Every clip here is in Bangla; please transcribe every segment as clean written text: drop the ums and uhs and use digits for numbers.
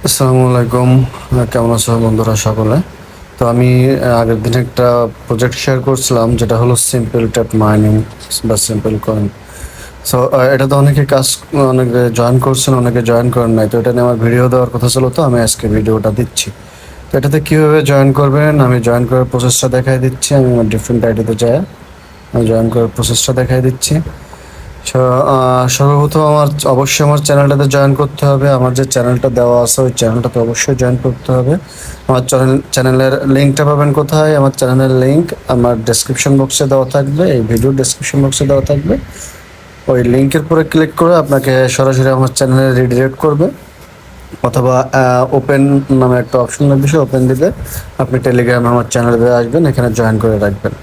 আসসালামু আলাইকুম। কেমন আছো বন্ধুরা সকলে? তো আমি আগের দিন একটা প্রজেক্ট শেয়ার করছিলাম, যেটা হলো সিম্পল ট্যাপ মাইনিং বা সিম্পল কয়েন। সো এটাতে অনেকে জয়েন করছেন, অনেকে জয়েন করেন নাই। তো এটা নিয়ে আমার ভিডিও দেওয়ার কথা ছিল, তো আমি আজকে ভিডিওটা দিচ্ছি। তো এটাতে কীভাবে জয়েন করবেন, আমি জয়েন করার প্রসেসটা দেখাই দিচ্ছি। আমি আমার ডিফারেন্ট আইডিতে যাই, আমি জয়েন করার প্রসেসটা দেখাই দিচ্ছি। সর্বপ্রথম অবশ্যই আমার চ্যানেলটাতে জয়েন করতে হবে। আমার যে চ্যানেলটা দেওয়া আছে ওই চ্যানেলটাতে অবশ্যই জয়েন করতে হবে। আমার চ্যানেলের লিঙ্কটা পাবেন কোথায়? আমার চ্যানেলের লিঙ্ক আমার ডেসক্রিপশন বক্সে দেওয়া থাকবে, এই ভিডিওর ডেসক্রিপশন বক্সে দেওয়া থাকবে। ওই লিঙ্কের পরে ক্লিক করে আপনাকে সরাসরি আমার চ্যানেলে রিডিরেক্ট করবে, অথবা ওপেন নামে একটা অপশন লাগবে, ওপেন দিলে আপনি টেলিগ্রামে আমার চ্যানেলে আসবেন, এখানে জয়েন করে রাখবেন।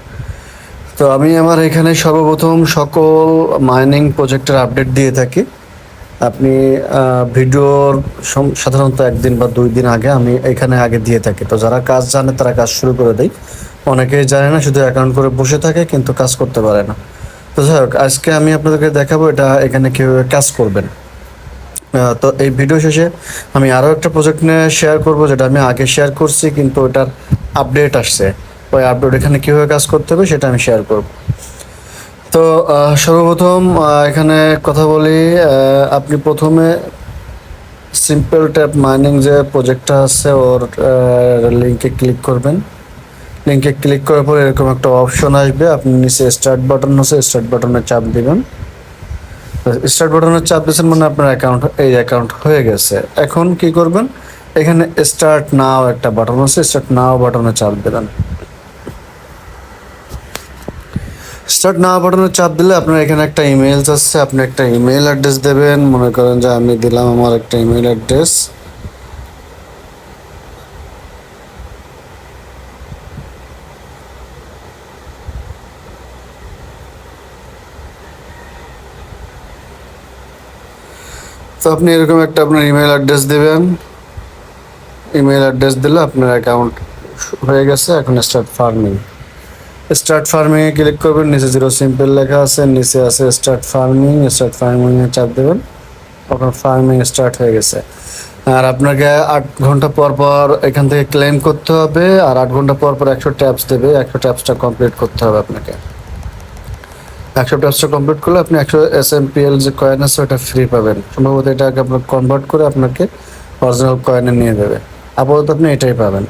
তো আমি আমার এখানে সর্বপ্রথম সকল মাইনিং প্রজেক্টের আপডেট দিয়ে থাকি। আপনি ভিডিওর সাধারণত একদিন বা 2 দিন আগে আমি এখানে আগে দিয়ে থাকি। তো যারা কাজ জানে তারা কাজ শুরু করে দেয়, অনেকেই জানে না, শুধু অ্যাকাউন্ট করে বসে থাকে কিন্তু কাজ করতে পারে না। তো যাই হোক, আজকে আমি আপনাদেরকে দেখাবো এটা এখানে কীভাবে কাজ করবেন। তো এই ভিডিও শেষে আমি আরও একটা প্রজেক্ট নিয়ে শেয়ার করব, যেটা আমি আগে শেয়ার করছি কিন্তু ওটার আপডেট আসছে। ওই আপডেট এখানে কীভাবে কাজ করতে হবে সেটা আমি শেয়ার করব। তো সর্বপ্রথম এখানে কথা বলি। আপনি প্রথমে সিম্পল ট্যাপ মাইনিং যে প্রজেক্টটা আছে ওর লিঙ্কে ক্লিক করবেন। লিঙ্কে ক্লিক করার পর এরকম একটা অপশন আসবে, আপনি নিচে স্টার্ট বাটন আছে, স্টার্ট বাটনে চাপ দিবেন। স্টার্ট বাটনে চাপ দিয়েছেন মানে আপনার অ্যাকাউন্ট হয়ে গেছে। এখন কি করবেন? এখানে স্টার্ট নাও একটা বাটন আছে, স্টার্ট নাও বাটনে চাপ দেবেন। স্টার্ট নাও বাটনে চাপ দিলে আপনার এখানে একটা ইমেল আসছে, আপনি একটা ইমেল অ্যাড্রেস দেবেন। মনে করেন যে আমি দিলাম আমার একটা ইমেল অ্যাড্রেস। তো আপনি এরকম একটা আপনার ইমেল অ্যাড্রেস দেবেন। ইমেল অ্যাড্রেস দিলে আপনার অ্যাকাউন্ট হয়ে গেছে। এখন স্টার্ট ফার্মিং, স্টার্ট ফার্মিং এ ক্লিক করবেন। নিচে জিরো সিম্পল লেখা আছে, নিচে আছে স্টার্ট ফার্মিং। স্টার্ট ফার্মিং এ চাপ দেবেন, তখন ফার্মিং স্টার্ট হয়ে গেছে। আর আপনাকে 8 ঘন্টা পর পর এখান থেকে ক্লেম করতে হবে, আর 8 ঘন্টা পর পর 100 ট্যাপস দেবে। 100 ট্যাপসটা কমপ্লিট করতে হবে আপনাকে। 100 ট্যাপসটা কমপ্লিট করলে আপনি 100 SMPL যে কয়েন আছে ওটা ফ্রি পাবেন। সম্ভবত এটাকে আপনার কনভার্ট করে আপনাকে অরিজিনাল কয়েনে নিয়ে দেবে। আপাতত আপনি এটাই পাবেন।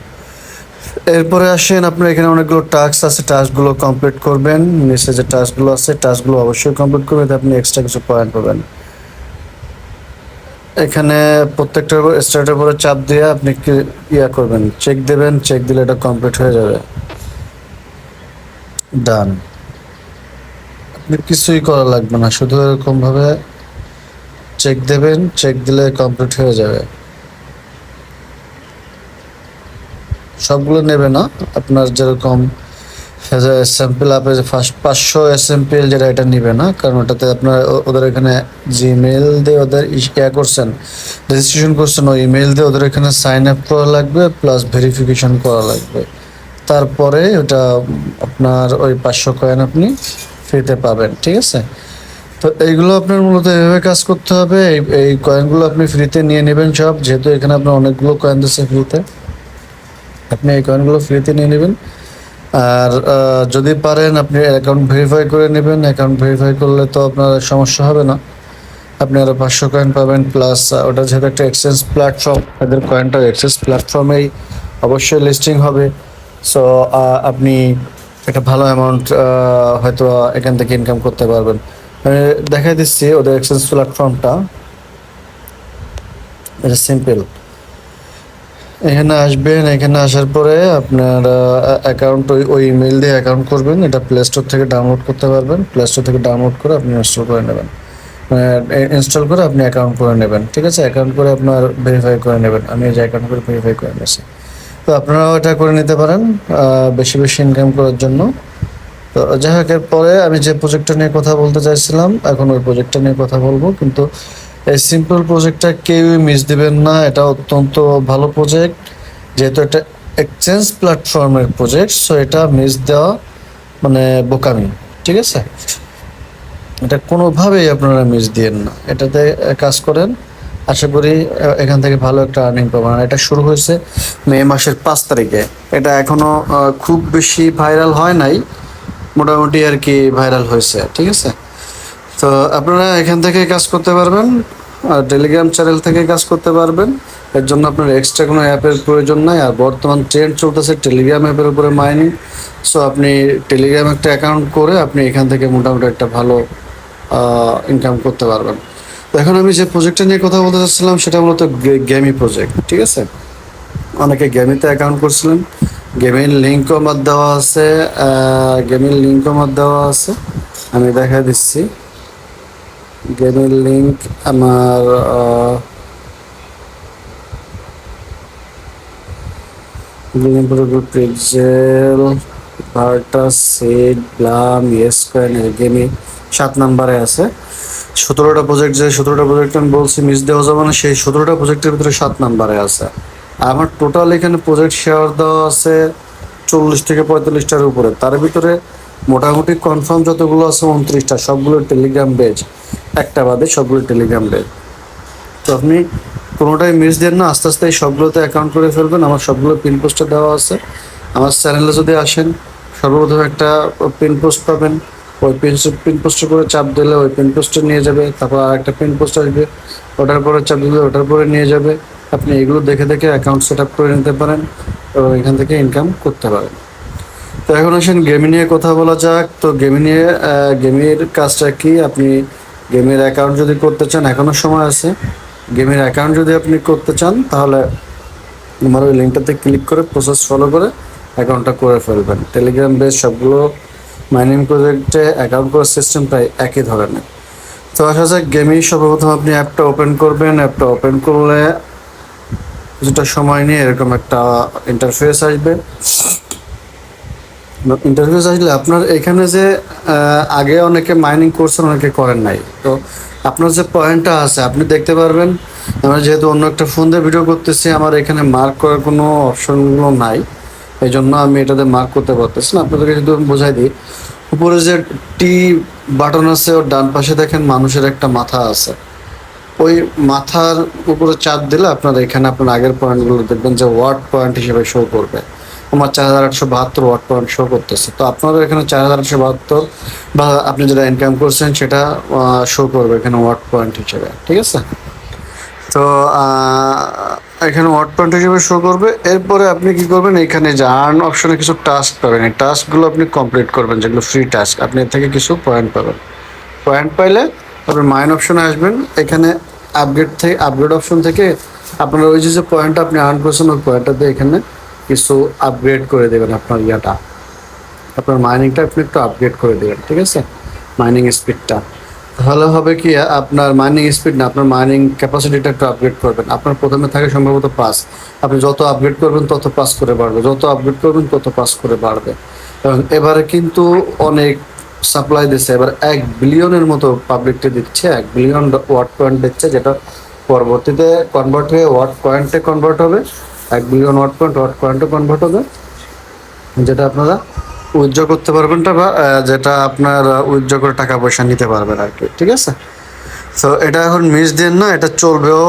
এরপরে আসেন, আপনার এখানে অনেকগুলো টাস্ক আছে, টাস্কগুলো কমপ্লিট করবেন। নিচে যে টাস্কগুলো আছে টাস্কগুলো অবশ্যই কমপ্লিট করবেন, আপনি এক্সট্রা কিছু পয়েন্ট পাবেন। এখানে প্রত্যেকটা স্টার্টের পরে চাপ দিয়ে আপনি করবেন, চেক দেবেন। চেক দিলে এটা কমপ্লিট হয়ে যাবে। ডান। আপনি কিছুই করা লাগবে না, শুধু এরকম ভাবে চেক দেবেন, চেক দিলে কমপ্লিট হয়ে যাবে। সবগুলো নেবে না, আপনার যেরকম স্যাম্পল আপে ফার্স্ট 500 SMPL যেটা, এটা নিবে না, কারণ ওটাতে আপনার ওদের এখানে জিমেল দিয়ে ওদের করছেন, রেজিস্ট্রেশন করছেন, ওই ইমেল দিয়ে ওদের এখানে সাইন আপ করা লাগবে, প্লাস ভেরিফিকেশন করা লাগবে। তারপরে ওটা আপনার ওই 500 কয়েন আপনি ফ্রিতে পাবেন, ঠিক আছে? তো এইগুলো আপনার মূলত এভাবে কাজ করতে হবে। এই কয়েনগুলো আপনি ফ্রিতে নিয়ে নেবেন সব, যেহেতু এখানে আপনার অনেকগুলো কয়েন দিচ্ছে ফ্রিতে, আপনি এই কয়েনগুলো ফ্রিতে নিয়ে নেবেন। আর যদি পারেন আপনি অ্যাকাউন্ট ভেরিফাই করে নেবেন। অ্যাকাউন্ট ভেরিফাই করলে তো আপনার সমস্যা হবে না, আপনি আরও 500 কয়েন পাবেন। প্লাস ওটা যেহেতু একটা এক্সচেঞ্জ প্ল্যাটফর্ম, তাদের কয়েনটা এক্সচেঞ্জ প্ল্যাটফর্মেই অবশ্যই লিস্টিং হবে। সো আপনি একটা ভালো অ্যামাউন্ট হয়তো এখান থেকে ইনকাম করতে পারবেন। আমি দেখাই দিচ্ছি ওদের এক্সচেঞ্জ প্ল্যাটফর্মটা। এটা সিম্পল। এখানে আসবেন, এখানে আসার পরে আপনার অ্যাকাউন্ট ওই ইমেল দিয়ে অ্যাকাউন্ট করবেন। এটা প্লে স্টোর থেকে ডাউনলোড করতে পারবেন। প্লে স্টোর থেকে ডাউনলোড করে আপনি ইনস্টল করে নেবেন, ইনস্টল করে আপনি অ্যাকাউন্ট করে নেবেন, ঠিক আছে? অ্যাকাউন্ট করে আপনার ভেরিফাই করে নেবেন। আমি এই যে অ্যাকাউন্ট করে ভেরিফাই করে নিয়েছি। তো আপনারাও এটা করে নিতে পারেন বেশি বেশি ইনকাম করার জন্য। তো যাই হোক, এরপরে আমি যে প্রজেক্টটা নিয়ে কথা বলতে চাইছিলাম, এখন ওই প্রজেক্টটা নিয়ে কথা বলবো। কিন্তু এই সিম্পল প্রজেক্টটা কেউই মিস দিবেন না, এটা অত্যন্ত ভালো প্রজেক্ট। যেহেতু এটা এক্সচেঞ্জ প্ল্যাটফর্মের প্রজেক্ট, সো এটা মিস দেওয়া মানে বোকামি, ঠিক আছে? এটা কোনোভাবেই আপনারা মিস দিয়েন না, এটাতে কাজ করেন। আশা করি এখান থেকে ভালো একটা আর্নিং পাবেন। আর এটা শুরু হয়েছে মে মাসের 5 তারিখে। এটা এখনো খুব বেশি ভাইরাল হয় নাই, মোটামুটি আর কি ভাইরাল হয়েছে, ঠিক আছে। তো আপনারা এখান থেকে কাজ করতে পারবেন, আর টেলিগ্রাম চ্যানেল থেকে কাজ করতে পারবেন। এর জন্য আপনার এক্সট্রা কোনো অ্যাপের প্রয়োজন নাই। আর বর্তমান ট্রেন্ড চলতেছে টেলিগ্রাম অ্যাপের উপরে মাইনিং। সো আপনি টেলিগ্রাম একটা অ্যাকাউন্ট করে আপনি এখান থেকে মোটামুটি একটা ভালো ইনকাম করতে পারবেন। তো এখন আমি যে প্রজেক্টটা নিয়ে কথা বলতে চাচ্ছিলাম সেটা মূলত গেমি প্রজেক্ট, ঠিক আছে। অনেকে গেমিতে অ্যাকাউন্ট করছিলেন, গেমের লিঙ্কও আমার দেওয়া আছে, আমি দেখা দিচ্ছি। গেমের লিঙ্ক আমার Pixel Vertus set Blum Yescoin Gamee 7 নম্বরে আছে। 17টা প্রজেক্ট, যে 17টা প্রজেক্ট আমি বলছি মিস দেওয়া যাবে না, সেই 17টা প্রজেক্টের ভিতরে 7 নম্বরে আছে। আমার টোটাল এখানে প্রজেক্ট শেয়ার দেওয়া আছে 40 থেকে 45টার উপরে। তার ভিতরে মোটামুটি কনফার্ম যতগুলো আছে 29টা, সবগুলো টেলিগ্রাম বেজ, একটা বাদে সবগুলো টেলিগ্রাম বেজ। তো আপনি কোনোটাই মিস দেন না, আস্তে আস্তে এই সবগুলোতে অ্যাকাউন্ট করে ফেলবেন। আমার সবগুলো পিন পোস্টে দেওয়া আছে। আমার চ্যানেলে যদি আসেন, সর্বপ্রথম একটা পিন পোস্ট পাবেন। ওই পিন পোস্টে করে চাপ দিলে ওই পিন পোস্টে নিয়ে যাবে, তারপর আর একটা পিন পোস্ট আসবে, ওটার পরে চাপ দিলে ওটার পরে নিয়ে যাবে। আপনি এগুলো দেখে দেখে অ্যাকাউন্ট সেট আপ করে নিতে পারেন এবং এখান থেকে ইনকাম করতে পারেন। তো এখন আসেন গেমি নিয়ে কথা বলা যাক। তো গেমের কাজটা কি, আপনি গেমের অ্যাকাউন্ট যদি করতে চান এখনও সময় আছে। গেমের অ্যাকাউন্ট যদি আপনি করতে চান তাহলে আমার ওই লিঙ্কটাতে ক্লিক করে প্রসেস ফলো করে অ্যাকাউন্টটা করে ফেলবেন। টেলিগ্রাম বেস সবগুলো মাইনিং প্রজেক্টে অ্যাকাউন্ট করার সিস্টেম প্রায় একই ধরনের। তো আসা যাক গেমই, সর্বপ্রথম আপনি অ্যাপটা ওপেন করবেন। অ্যাপটা ওপেন করলে কিছুটা সময় নিয়ে এরকম একটা ইন্টারফেস আসবে। আসলে আপনার এখানে যে আগে অনেকে মাইনিং করছেন, অনেকে করেন নাই। তো আপনার যে পয়েন্টটা আছে আপনি দেখতে পারবেন। আমরা যেহেতু অন্য একটা ফোন দিয়ে ভিডিও করতেছি, আমার এখানে মার্ক করার কোনো অপশনগুলো নাই, এই জন্য আমি এটাতে মার্ক করতে পারতেছি না। আপনাদেরকে যদি আমি বোঝাই দিই, উপরে যে টি বাটন আছে ওর ডান পাশে দেখেন মানুষের একটা মাথা আছে। ওই মাথার উপরে চাপ দিলে আপনার এখানে আপনার আগের পয়েন্টগুলো দেখবেন যে ওয়াট পয়েন্ট হিসেবে শো করবে। আমার 4872 ওয়াট পয়েন্ট শো করতেছে। তো আপনাদের এখানে 4872 বা আপনি যেটা ইনকাম করছেন সেটা শো করবে এখানে ওয়াট পয়েন্ট হিসেবে, ঠিক আছে। তো এখানে ওয়াট পয়েন্ট হিসেবে শো করবে। এরপরে আপনি কি করবেন, এখানে যে আর্ন অপশনে কিছু টাস্ক পাবেন, এই টাস্কগুলো আপনি কমপ্লিট করবেন, যেগুলো ফ্রি টাস্ক। আপনি এর থেকে কিছু পয়েন্ট পাবেন। পয়েন্ট পাইলে তারপর মাইন অপশনে আসবেন। এখানে আপগ্রেড অপশন থেকে আপনার ওই যে পয়েন্টটা আপনি আর্ন করছেন ওই পয়েন্টটাতে এখানে কিছু আপগ্রেড করে দেবেন। আপনার আপনার মাইনিংটা আপনি একটু আপগ্রেড করে দেবেন, ঠিক আছে, মাইনিং স্পিডটা। তাহলে হবে কি, আপনার মাইনিং স্পিড না, আপনার মাইনিং ক্যাপাসিটিটা একটু আপগ্রেড করবেন। আপনার প্রথমে থাকে সম্ভবত 5, আপনি যত আপগ্রেড করবেন তত পাস করে বাড়বে, যত আপগ্রেড করবেন তত পাস করে বাড়বে। এবং এবারে কিন্তু অনেক সাপ্লাই দিচ্ছে, এবার 1 বিলিয়নের মতো পাবলিককে দিচ্ছে, 1 বিলিয়ন ওয়াট পয়েন্ট দিচ্ছে, যেটা পরবর্তীতে কনভার্ট হয়ে ওয়াট পয়েন্টে কনভার্ট হবে। 1 বিলিয়ন ওয়াট পয়েন্টে কনভার্ট হবে, যেটা আপনারা উইথড্র করতে পারবেন, বা যেটা আপনার উইথড্র করে টাকা পয়সা নিতে পারবেন আর কি, ঠিক আছে। তো এটা এখন মিস দেন না, এটা চলবেও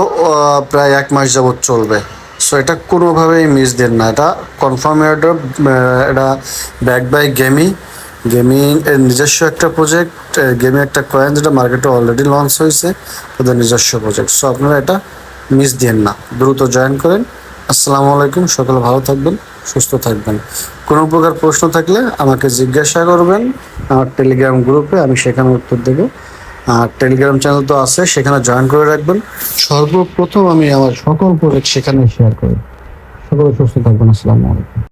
প্রায় 1 মাস যাবত চলবে। সো এটা কোনোভাবেই মিস দেন না, এটা কনফার্ম এটা ব্যাক বাই গেমিং এর নিজস্ব একটা প্রজেক্ট। গেমিং একটা কয়েন যেটা মার্কেটে অলরেডি লঞ্চ হয়েছে, ওদের নিজস্ব প্রজেক্ট। সো আপনারা এটা মিস দেন না, দ্রুত জয়েন করেন। আসসালামু আলাইকুম, সকলে ভালো থাকবেন, সুস্থ থাকবেন। কোনো প্রকার প্রশ্ন থাকলে আমাকে জিজ্ঞাসা করবেন আমার টেলিগ্রাম গ্রুপে, আমি সেখানে উত্তর দেবো। আর টেলিগ্রাম চ্যানেল তো আছে, সেখানে জয়েন করে রাখবেন। সর্বপ্রথম আমি আমার সকল প্রজেক্ট সেখানে শেয়ার করি। সকলে সুস্থ থাকবেন। আসসালামু আলাইকুম।